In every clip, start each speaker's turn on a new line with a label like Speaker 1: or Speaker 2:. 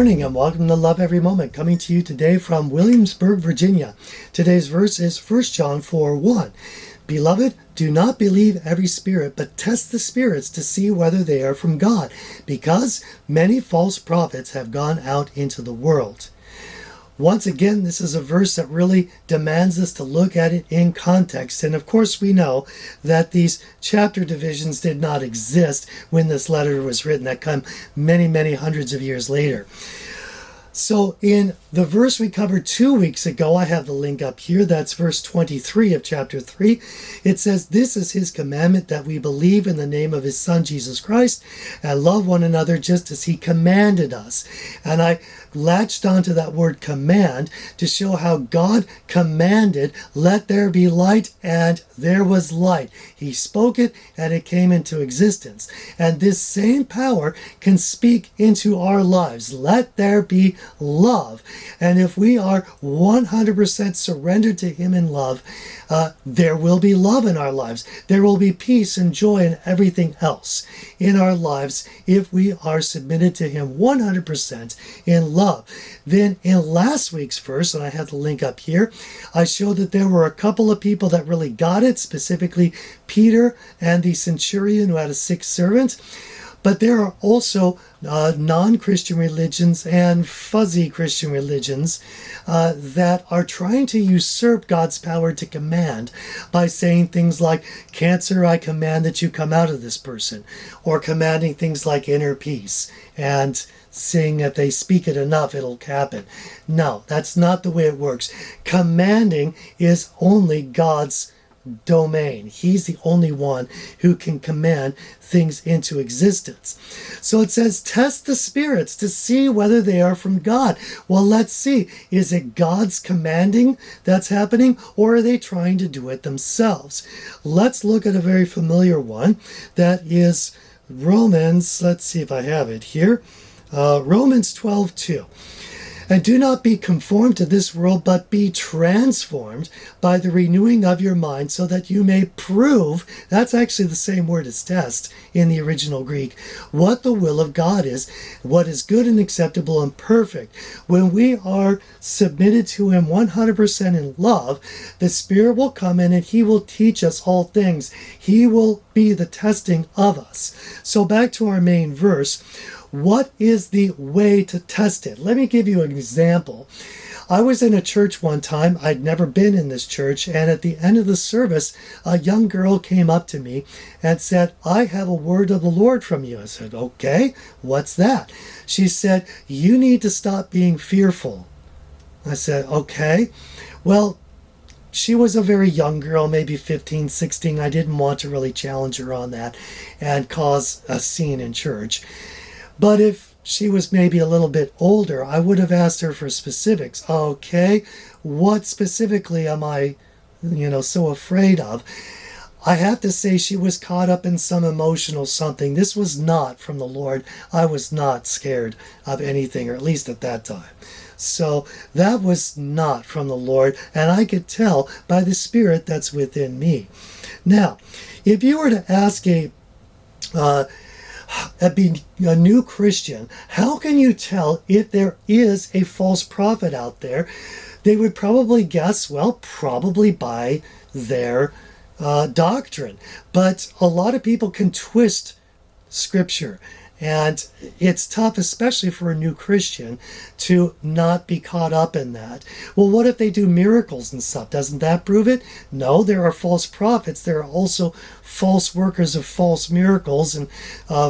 Speaker 1: morning and welcome to Love Every Moment, coming to you today from Williamsburg, Virginia. Today's verse is 1 John 4:1. Beloved, do not believe every spirit, but test the spirits to see whether they are from God, because many false prophets have gone out into the world. Once again, this is a verse that really demands us to look at it in context. And of course, we know that these chapter divisions did not exist when this letter was written. That come many, many hundreds of years later. So in the verse we covered 2 weeks ago, I have the link up here. That's verse 23 of chapter 3. It says, "This is his commandment, that we believe in the name of his Son, Jesus Christ, and love one another just as he commanded us." And I latched onto that word command to show how God commanded, "Let there be light," and there was light. He spoke it and it came into existence. And this same power can speak into our lives. Let there be love. And if we are 100% surrendered to him in love, there will be love in our lives. There will be peace and joy and everything else in our lives if we are submitted to him 100% in love. Then in last week's verse, and I have the link up here, I showed that there were a couple of people that really got it, specifically Peter and the centurion who had a sick servant. But there are also non-Christian religions and fuzzy Christian religions that are trying to usurp God's power to command by saying things like, "Cancer, I command that you come out of this person," or commanding things like inner peace and saying that they speak it enough, it'll happen. No, that's not the way it works. Commanding is only God's domain. He's the only one who can command things into existence. So it says, test the spirits to see whether they are from God. Well, let's see. Is it God's commanding that's happening, or are they trying to do it themselves? Let's look at a very familiar one. That is Romans. Let's see if I have it here. Romans 12:2. "And do not be conformed to this world, but be transformed by the renewing of your mind, so that you may prove," that's actually the same word as test in the original Greek, "what the will of God is, what is good and acceptable and perfect." When we are submitted to him 100% in love, the Spirit will come in and he will teach us all things. He will be the testing of us. So back to our main verse. What is the way to test it? Let me give you an example. I was in a church one time. I'd never been in this church. And at the end of the service, a young girl came up to me and said, "I have a word of the Lord from you." I said, "Okay, what's that?" She said, "You need to stop being fearful." I said, "Okay." Well, she was a very young girl, maybe 15, 16. I didn't want to really challenge her on that and cause a scene in church. But if she was maybe a little bit older, I would have asked her for specifics. Okay, what specifically am I, so afraid of? I have to say she was caught up in some emotional something. This was not from the Lord. I was not scared of anything, or at least at that time. So that was not from the Lord, and I could tell by the Spirit that's within me. Now, if you were to ask a new Christian, how can you tell if there is a false prophet out there? They would probably guess, well, probably by their doctrine. But a lot of people can twist Scripture. And it's tough, especially for a new Christian, to not be caught up in that. Well, what if they do miracles and stuff? Doesn't that prove it? No, there are false prophets. There are also false workers of false miracles and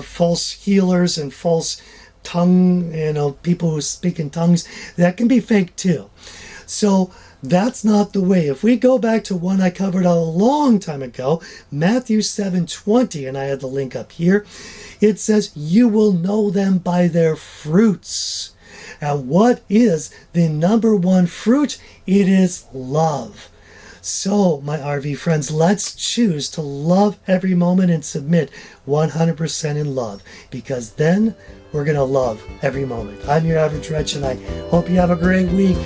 Speaker 1: false healers and false tongue, people who speak in tongues. That can be fake too. So that's not the way. If we go back to one I covered a long time ago, Matthew 7:20, and I had the link up here, it says, "You will know them by their fruits." And what is the number one fruit? It is love. So, my RV friends, let's choose to love every moment and submit 100% in love, because then we're going to love every moment. I'm your average wretch, and I hope you have a great week.